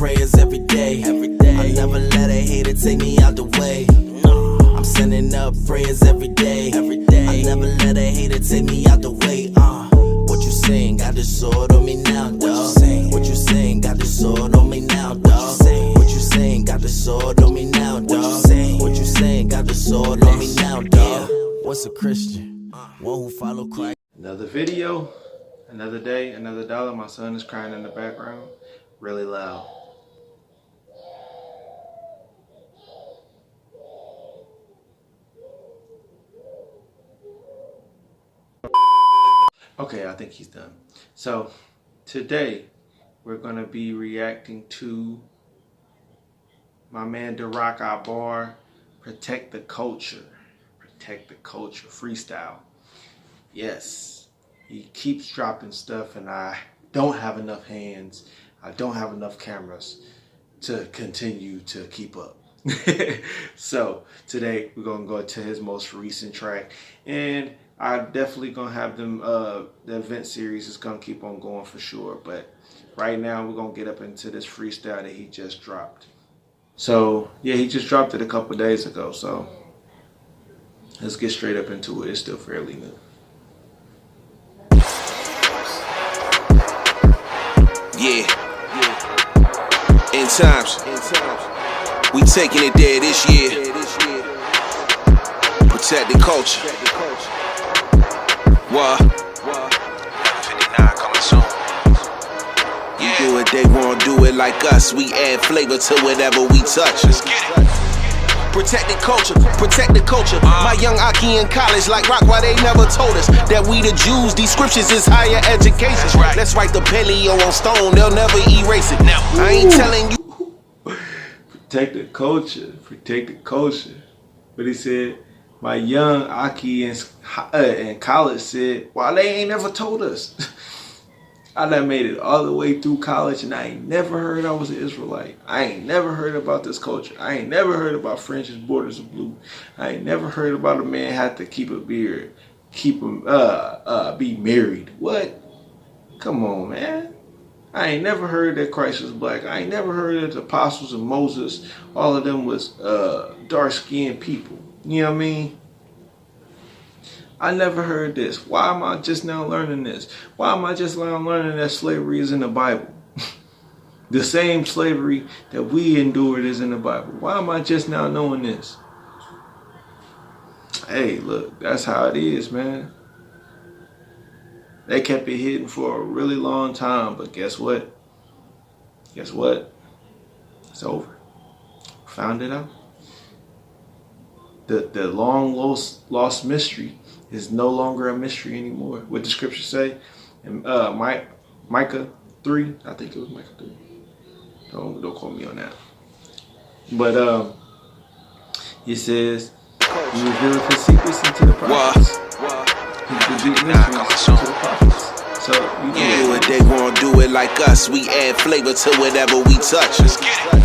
prayers every day. I never let a hater take me out the way. I'm sending up prayers every day. I never let a hater take me out the way. What you saying? Got the sword on me now, dog. What you saying? Got the sword on me now, dog. What you saying? Got the sword on me now, dog. What you saying? Got the sword on me now, dog. What's a Christian? One who follow Christ. Another video, another day, another dollar. My son is crying in the background, really loud. Okay, I think he's done. So today we're gonna be reacting to my man Darak Ibar, Protect the Culture. Protect the Culture, freestyle. Yes, he keeps dropping stuff and I don't have enough hands. I don't have enough cameras to continue to keep up. So today we're gonna go to his most recent track, and I'm definitely gonna have them the event series is gonna keep on going for sure, but right now we're gonna get up into this freestyle that he just dropped. So yeah, he just dropped it a couple days ago, so let's get straight up into it. It's still fairly new. Yeah. In times. We taking it there this year. Protect the culture. What? 59 coming soon. Yeah. Do it, they won't do it like us. We add flavor to whatever we touch. Let's get it. Protect the culture, protect the culture. My young Aki in college like rock, why they never told us that we the Jews, these scriptures is higher education. Right. Let's write the paleo on stone, they'll never erase it. Now, I ain't telling you. Protect the culture, protect the culture. But he said, my young Aki in college said, why they ain't never told us? I done made it all the way through college and I ain't never heard I was an Israelite. I ain't never heard about this culture. I ain't never heard about French's borders of blue. I ain't never heard about a man had to keep a beard, keep him, be married. What? Come on, man. I ain't never heard that Christ was black. I ain't never heard that the apostles and Moses, all of them was dark-skinned people. You know what I mean? I never heard this. Why am I just now learning this? Why am I just now learning that slavery is in the Bible? The same slavery that we endured is in the Bible. Why am I just now knowing this? Hey, look, that's how it is, man. They kept it hidden for a really long time, but guess what? Guess what? It's over. Found it out. The long lost mystery is no longer a mystery anymore. What the scriptures say in Micah 3, I think it was Micah 3. Don't quote me on that. But it says, he revealed his secrets into the prophets. He revealed mysteries to the prophets. So you do it, they won't do it like us. We add flavor to whatever we touch. Let's get it.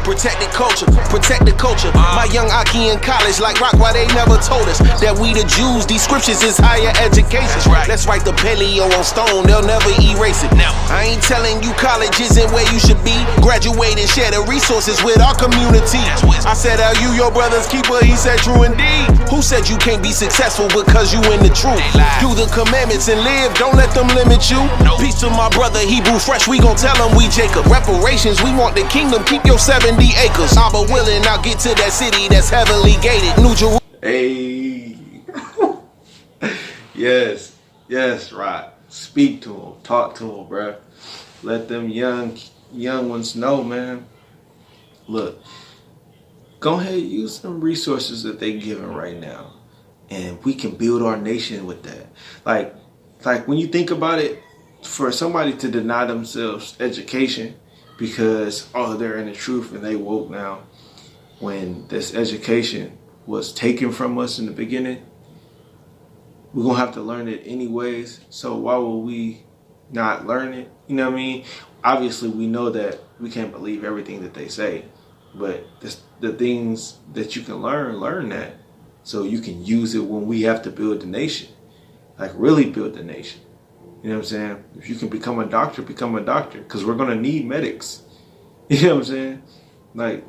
Protect the culture, protect the culture. My young Aki in college like rock, why they never told us that we the Jews, these scriptures is higher education. Right. Let's write the paleo on stone, they'll never erase it. Now, I ain't telling you college isn't where you should be. Graduate and share the resources with our community. I said, are you your brother's keeper? He said, true indeed. Who said you can't be successful because you in the truth? Do the commandments and live, don't let them limit you. Peace to my brother Hebrew Fresh, we gon' tell him we Jacob. Reparations, we want the kingdom, keep your 70 acres. I'm a willing, I'll get to that city that's heavenly gated. New Jerusalem. Hey. Yes, right. Speak to him, talk to him, bruh. Let them young ones know, man. Look, go ahead and use some resources that they giving right now, and we can build our nation with that. Like when you think about it, for somebody to deny themselves education because, oh, they're in the truth and they woke now, when this education was taken from us in the beginning, we're going to have to learn it anyways. So why would we not learn it? You know what I mean? Obviously, we know that we can't believe everything that they say, but the things that you can learn that so you can use it when we have to build the nation, like really build the nation. You know what I'm saying? If you can become a doctor, because we're going to need medics. You know what I'm saying? Like,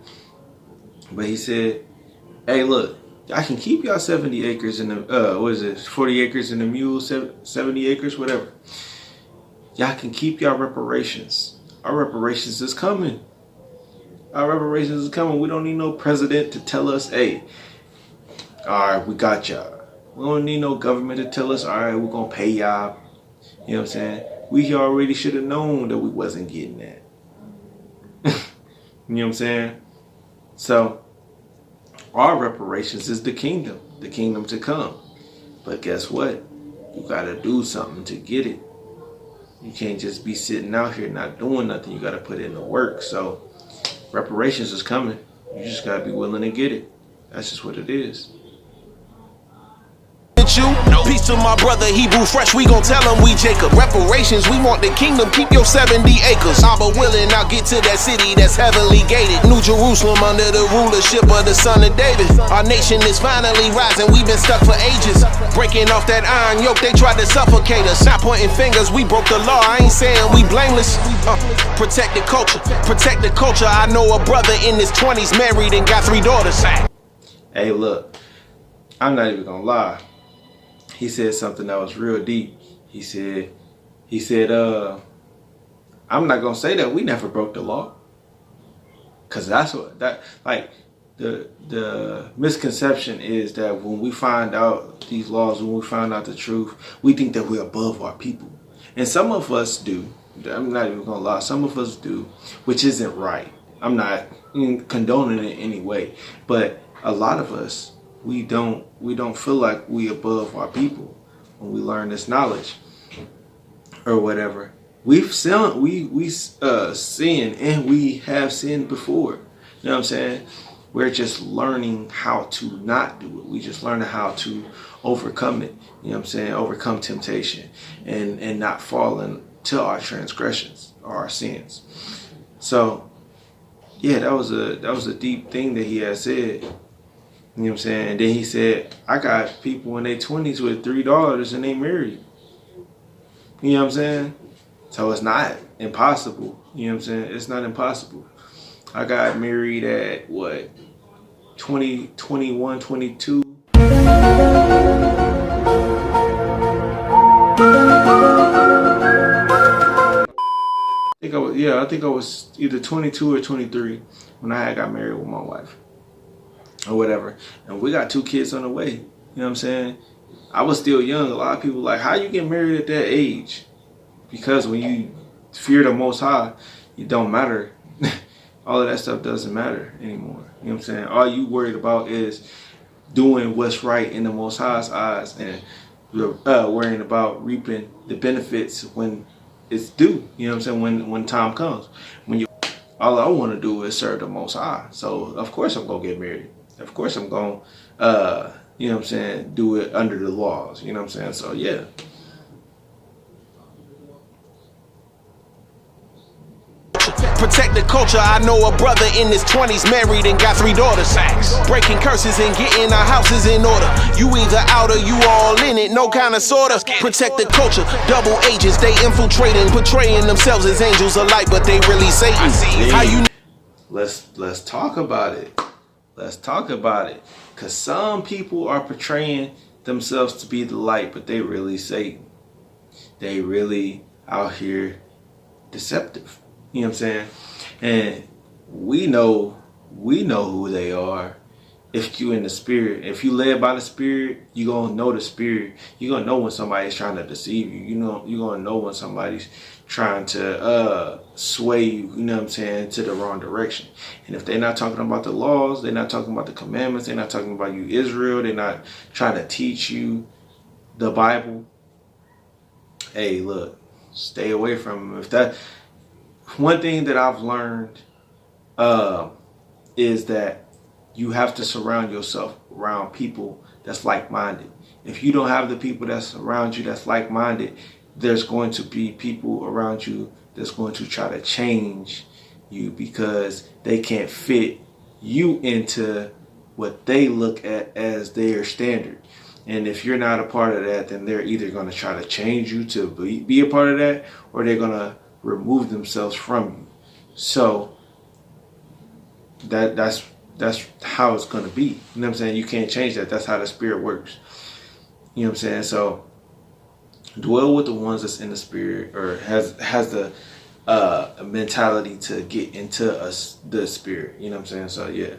but he said, hey, look, I can keep y'all 70 acres in the, what is it, 40 acres in the mule, 70 acres, whatever. Y'all can keep y'all reparations. Our reparations is coming. Our reparations is coming. We don't need no president to tell us, hey, all right, we got y'all. We don't need no government to tell us, all right, we're going to pay y'all. You know what I'm saying? We already should have known that we wasn't getting that. You know what I'm saying? So, our reparations is the kingdom to come. But guess what? You got to do something to get it. You can't just be sitting out here not doing nothing. You got to put in the work. So, reparations is coming. You just got to be willing to get it. That's just what it is. Peace to my brother Hebrew Fresh, we gon' tell him we Jacob. Reparations, we want the kingdom, keep your 70 acres. Abba willing, I'll get to that city that's heavily gated. New Jerusalem under the rulership of the son of David. Our nation is finally rising, we've been stuck for ages. Breaking off that iron yoke, they tried to suffocate us. Not pointing fingers, we broke the law, I ain't saying we blameless. Protect the culture, protect the culture. I know a brother in his 20s married and got 3 daughters. Hey, look, I'm not even gonna lie. He said something that was real deep. He said, I'm not gonna say that we never broke the law. Cause that's what the misconception is that when we find out these laws, when we find out the truth, we think that we're above our people. And some of us do. I'm not even gonna lie, some of us do, which isn't right. I'm not condoning it anyway. But a lot of us, we don't feel like we above our people when we learn this knowledge or whatever. We've sinned, we sin, and we have sinned before. You know what I'm saying? We're just learning how to not do it. We just learning how to overcome it. You know what I'm saying? Overcome temptation and not fall into our transgressions or our sins. So yeah, that was a deep thing that he had said. You know what I'm saying? And then he said, I got people in their 20s with 3 daughters and they married. You know what I'm saying? So it's not impossible. You know what I'm saying? It's not impossible. I got married at what? 20, 21, 22. I think I was either 22 or 23 when I got married with my wife. Or whatever. And we got 2 kids on the way. You know what I'm saying? I was still young. A lot of people like, how you get married at that age? Because when you fear the Most High, it don't matter. All of that stuff doesn't matter anymore. You know what I'm saying? All you worried about is doing what's right in the Most High's eyes and worrying about reaping the benefits when it's due. You know what I'm saying? When time comes. All I want to do is serve the Most High. So of course I'm gonna get married. Of course I'm going to, you know what I'm saying, do it under the laws. You know what I'm saying? So, yeah. Protect the culture. I know a brother in his 20s married and got 3 daughters. Breaking curses and getting our houses in order. You either out or you all in it, no kind of sorta. Protect the culture. Double agents, they infiltrating, portraying themselves as angels of light, but they really Satan. How you? Let's talk about it. Let's talk about it. Because some people are portraying themselves to be the light, but they really Satan. They really out here deceptive. You know what I'm saying? And we know who they are. If you in the spirit, if you led by the spirit, you gonna know the spirit. You gonna know when somebody's trying to deceive you. You gonna know when somebody's trying to sway you, you know what I'm saying, to the wrong direction. And if they're not talking about the laws, they're not talking about the commandments, they're not talking about you Israel, they're not trying to teach you the Bible, hey, look, stay away from them. If that, one thing that I've learned is that you have to surround yourself around people that's like-minded. If you don't have the people that's around you that's like-minded, there's going to be people around you that's going to try to change you because they can't fit you into what they look at as their standard. And if you're not a part of that, then they're either going to try to change you to be a part of that, or they're going to remove themselves from you. So that's how it's gonna be. You know what I'm saying? You can't change that. That's how the spirit works. You know what I'm saying? So dwell with the ones that's in the spirit, or has the mentality to get into the spirit. You know what I'm saying? So yeah.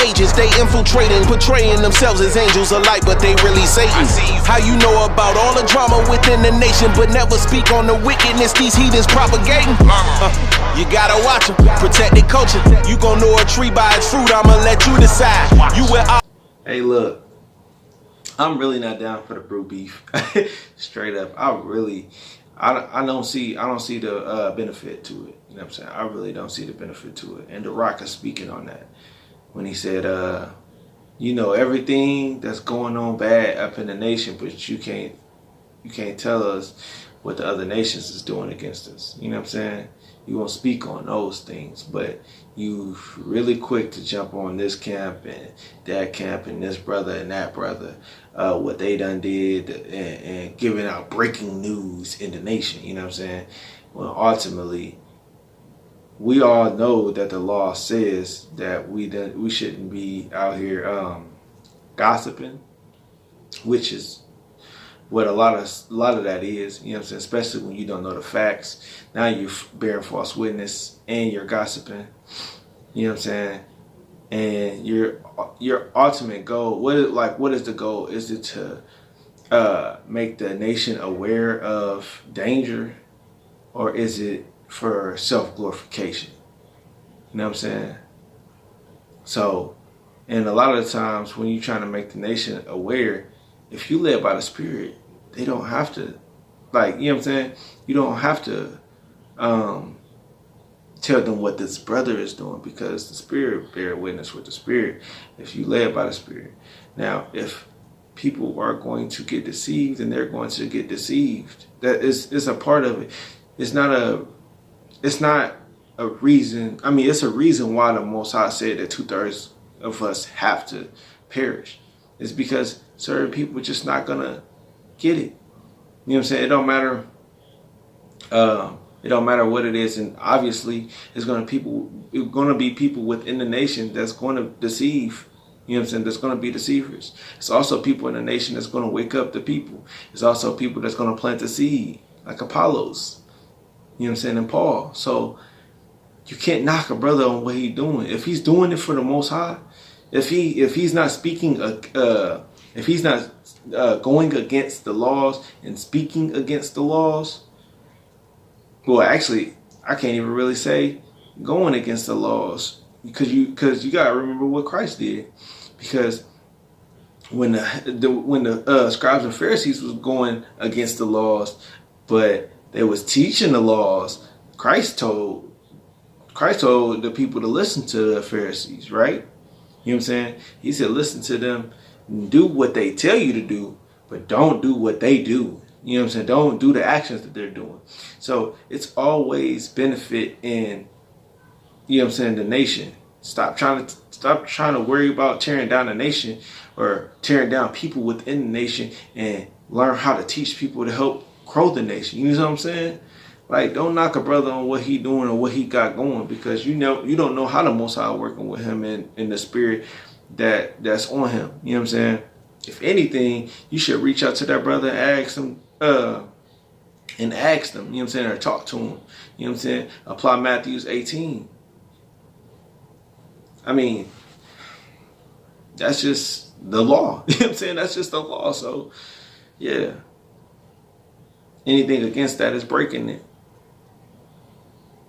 Agents, they infiltrating, portraying themselves as angels of light, but they really Satan. How you know about all the drama within the nation, but never speak on the wickedness these heathens propagating? You gotta watch them, protect the culture. You gon' know a tree by its fruit, I'ma let you decide. You will. Hey, look, I'm really not down for the brew beef. Straight up, I don't see the benefit to it. You know what I'm saying? I really don't see the benefit to it. And Darak is speaking on that when he said, you know everything that's going on bad up in the nation, but you can't tell us what the other nations is doing against us. You know what I'm saying? You won't speak on those things, but you really quick to jump on this camp and that camp and this brother and that brother, what they done did, and giving out breaking news in the nation. You know what I'm saying? Well, ultimately, we all know that the law says that we shouldn't be out here gossiping, which is what a lot of that is. You know what I'm saying? Especially when you don't know the facts. Now you're bearing false witness and you're gossiping. You know what I'm saying? And your ultimate goal, what is the goal? Is it to make the nation aware of danger, or is it for self-glorification? You know what I'm saying? So, and a lot of the times when you're trying to make the nation aware, if you led by the Spirit, they don't have to, like, you know what I'm saying? You don't have to tell them what this brother is doing, because the Spirit bear witness with the Spirit if you led by the Spirit. Now, if people are going to get deceived, and they're going to get deceived, that is a part of it. It's not a reason. I mean, it's a reason why the Most High said that 2/3 of us have to perish. It's because certain people are just not gonna get it. You know what I'm saying? It don't matter. It don't matter what it is, and obviously, it's gonna be people within the nation that's going to deceive. You know what I'm saying? There's going to be deceivers. It's also people in the nation that's going to wake up the people. It's also people that's going to plant the seed, like Apollos. You know what I'm saying? And Paul. So you can't knock a brother on what he's doing. If he's doing it for the Most High, if he's not speaking, if he's not going against the laws and speaking against the laws, well, actually, I can't even really say going against the laws, because you gotta remember what Christ did. Because when the scribes and Pharisees was going against the laws, but they was teaching the laws, Christ told the people to listen to the Pharisees, right? You know what I'm saying? He said, listen to them, do what they tell you to do, but don't do what they do. You know what I'm saying? Don't do the actions that they're doing. So it's always benefit in, you know what I'm saying, the nation. Stop trying to worry about tearing down the nation or tearing down people within the nation, and learn how to teach people to help grow the nation. You know what I'm saying? Like, don't knock a brother on what he doing or what he got going, because you don't know how the Most High working with him in the spirit that's on him. You know what I'm saying? If anything, you should reach out to that brother and ask him, you know what I'm saying, or talk to him. You know what I'm saying? Apply Matthew 18. I mean, that's just the law. You know what I'm saying? That's just the law. So, yeah. Anything against that is breaking it.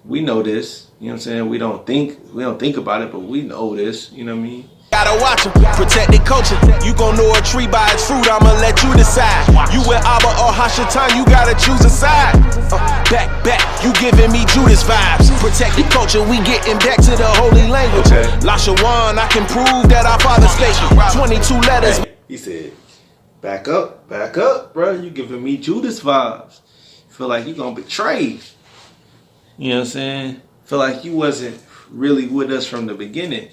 We know this. You know what I'm saying? We don't think about it, but we know this. You know what I mean? Gotta watch them, protect the culture. You gon' know a tree by its fruit, I'ma let you decide. You with Abba or Hashatan, you gotta choose a side. Back, you giving me Judas vibes. Protect the culture, we getting back to the holy language. Lashawan, I can prove that our father spake 22 letters. He said, back up, bro. You giving me Judas vibes. Feel like you gonna betray. You know what I'm saying? Feel like you wasn't really with us from the beginning.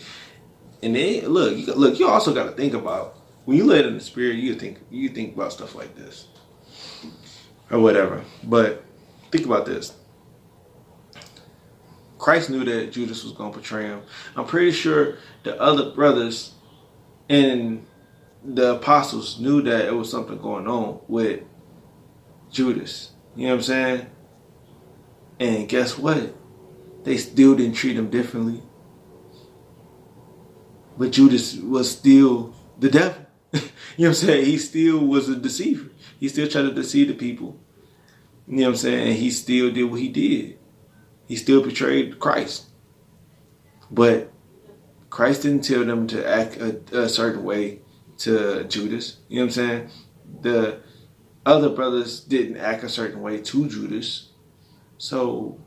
And then look, you also got to think about, when you led in the spirit, you think about stuff like this or whatever. But think about this. Christ knew that Judas was going to betray him. I'm pretty sure the other brothers and the apostles knew that it was something going on with Judas. You know what I'm saying? And guess what? They still didn't treat him differently. But Judas was still the devil. You know what I'm saying? He still was a deceiver. He still tried to deceive the people. You know what I'm saying? And he still did what he did. He still betrayed Christ. But Christ didn't tell them to act a certain way to Judas. You know what I'm saying? The other brothers didn't act a certain way to Judas. So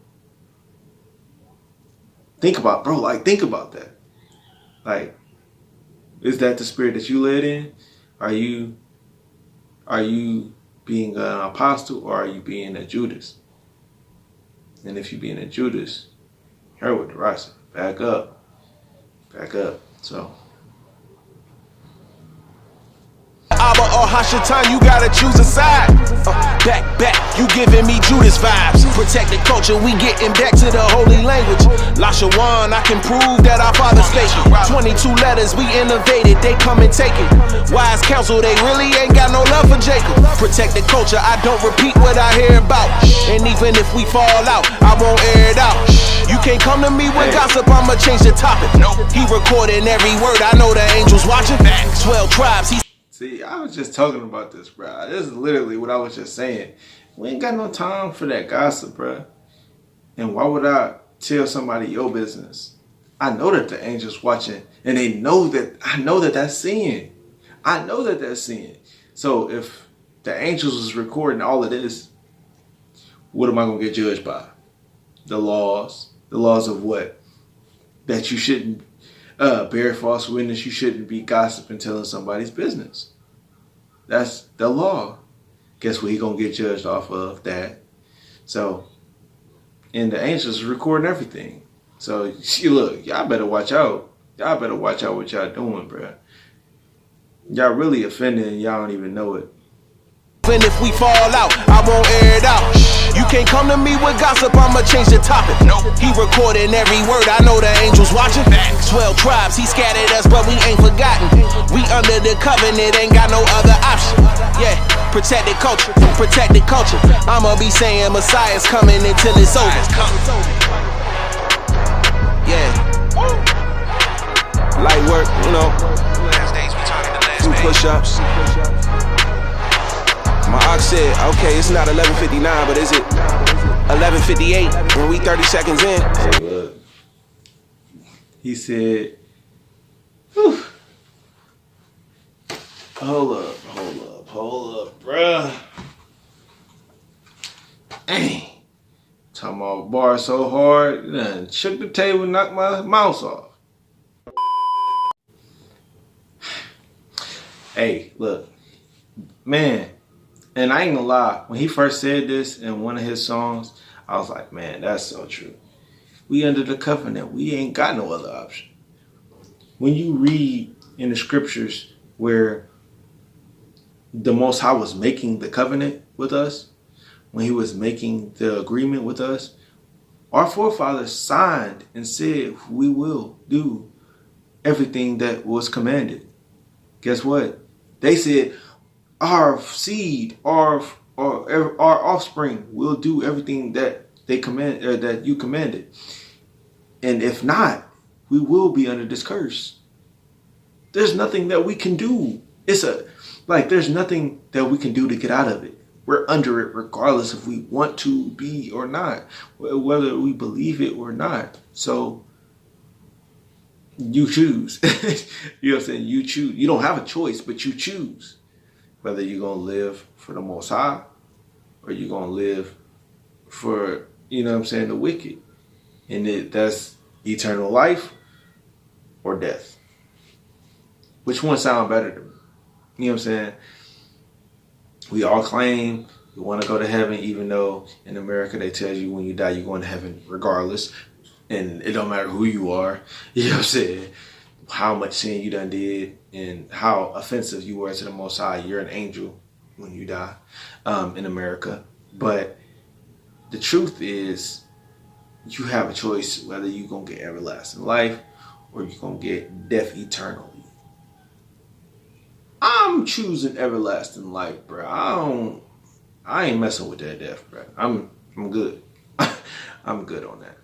think about, bro, like think about that. Like, is that the spirit that you led in? Are you being an apostle, or are you being a Judas? And if you're being a Judas, hear what the right said. Back up. Back up. So Abba or Hashatan, you gotta choose a side. Back, you giving me Judas vibes. Protect the culture, we getting back to the holy language. Lashawan, I can prove that our father spake it. 22 letters, we innovated, they come and take it. Wise counsel, they really ain't got no love for Jacob. Protect the culture, I don't repeat what I hear about. And even if we fall out, I won't air it out. You can't come to me with gossip, I'ma change the topic. He recording every word, I know the angels watching. 12 tribes, he see, I was just talking about this, bro. This is literally what I was just saying. We ain't got no time for that gossip, bro. And why would I tell somebody your business? I know that the angels watching, and they know that I know that that's sin. I know that that's sin. So if the angels was recording all of this, what am I gonna get judged by? The laws. The laws of what? That you shouldn't bear false witness. You shouldn't be gossiping, telling somebody's business. That's the law. Guess what? He gonna get judged off of that. So, and the angels are recording everything. So, look, y'all better watch out. Y'all better watch out what y'all doing, bro. Y'all really offended and y'all don't even know it. even if we fall out, I won't air it out. You can't come to me with gossip, I'ma change the topic. He recording every word, I know the angels watching. 12 tribes, he scattered us, but we ain't forgotten. We under the covenant, ain't got no other option. Yeah, protect the culture, protect the culture. I'ma be saying Messiah's coming until it's over. Yeah, light work, you know. Few push-ups. My ox said, okay, it's not 11:59, but is it 11:58 when we 30 seconds in? Hey, look. He said, whew. Hold up, bruh. Dang. Talking about bar so hard, done shook the table, knocked my mouse off. Hey, look, man. And I ain't gonna lie, when he first said this in one of his songs, I was like, man, that's so true. We under the covenant. We ain't got no other option. When you read in the scriptures where the Most High was making the covenant with us, when he was making the agreement with us, our forefathers signed and said, we will do everything that was commanded. Guess what? They said, our seed, our offspring will do everything that they command, that you commanded. And if not, we will be under this curse. There's nothing that we can do. There's nothing that we can do to get out of it. We're under it regardless if we want to be or not, whether we believe it or not. So you choose. You know what I'm saying? You choose. You don't have a choice, but you choose. Whether you're going to live for the Most High or you're going to live for, you know what I'm saying, the wicked. And that's eternal life or death. Which one sound better to me? You know what I'm saying? We all claim we want to go to heaven, even though in America they tell you when you die you're going to heaven regardless. And it don't matter who you are. You know what I'm saying? How much sin you done did and how offensive you were to the Most High. You're an angel when you die in America. But the truth is, you have a choice whether you're going to get everlasting life or you're going to get death eternally. I'm choosing everlasting life, bro. I ain't messing with that death, bro. I'm good. I'm good on that.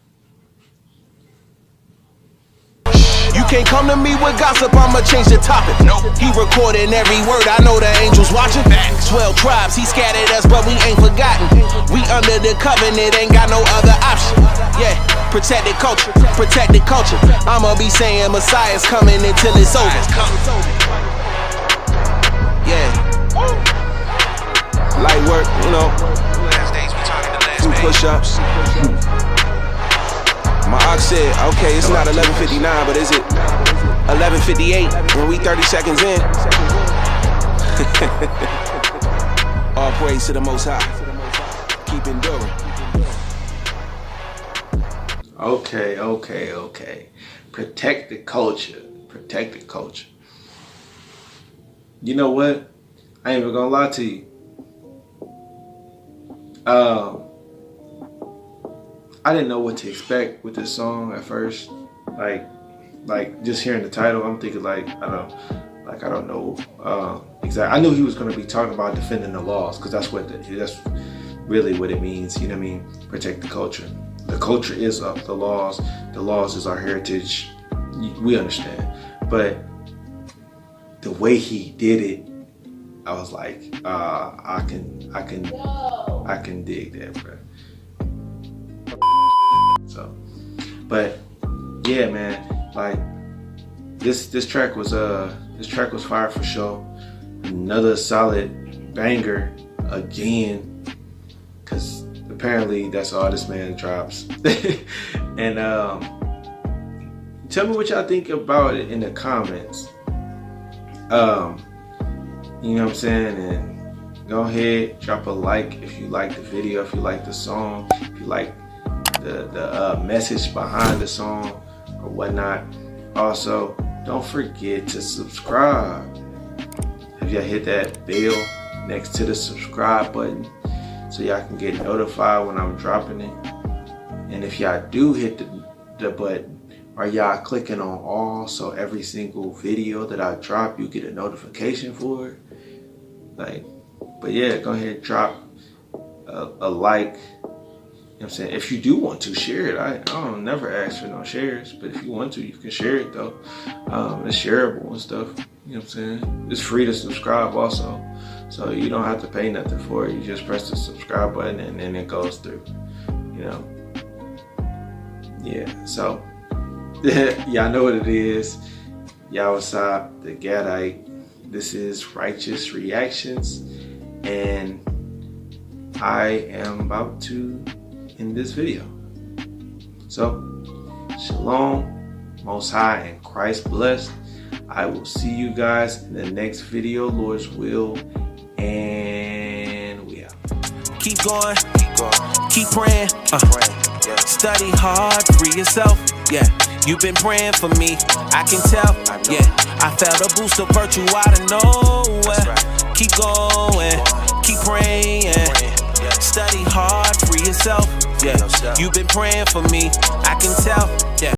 You can't come to me with gossip, I'ma change the topic. Nope. He recording every word, I know the angels watching. 12 tribes, he scattered us, but we ain't forgotten. We under the covenant, ain't got no other option. Yeah, protect the culture, protect the culture. I'ma be saying Messiah's coming until it's over. Yeah. Light work, you know. Two push-ups. My ox said, okay, it's not 11:59, but is it 11:58 when we 30 seconds in? All praise to the Most High. Keep enduring. Okay. Protect the culture. Protect the culture. You know what? I ain't even gonna lie to you. I didn't know what to expect with this song at first. Like just hearing the title, I'm thinking I don't know exactly. I knew he was gonna be talking about defending the laws, because that's really what it means. You know what I mean? Protect the culture. The culture is up. The laws is our heritage. We understand, but the way he did it, I was like, I can dig that, bro. So, but yeah, man, like this track was fire for sure. Another solid banger again, cause apparently that's all this man drops. And tell me what y'all think about it in the comments. You know what I'm saying? And go ahead, drop a like if you like the video, if you like the song, if you like the message behind the song or whatnot. Also, don't forget to subscribe. If y'all hit that bell next to the subscribe button so y'all can get notified when I'm dropping it. And if y'all do hit the button, are y'all clicking on all, so every single video that I drop you get a notification for it? But yeah, go ahead and drop a like. You know what I'm saying? If you do want to share it, I don't never ask for no shares, but if you want to, you can share it though. It's shareable and stuff. You know what I'm saying? It's free to subscribe also, so you don't have to pay nothing for it. You just press the subscribe button and then it goes through. You know? Yeah. So y'all know what it is. Yawasap, the gadite. This is Righteouz Reactionz, and I am about to end this video. So, Shalom, Most High, and Christ blessed. I will see you guys in the next video, Lord's will, and we out. Keep going, keep praying. Study hard, free yourself. Yeah, you've been praying for me, I can tell. Yeah, I felt a boost of virtue out of nowhere. Keep going, keep praying. Study hard, free yourself. Yeah, you've been praying for me, I can tell. Yeah.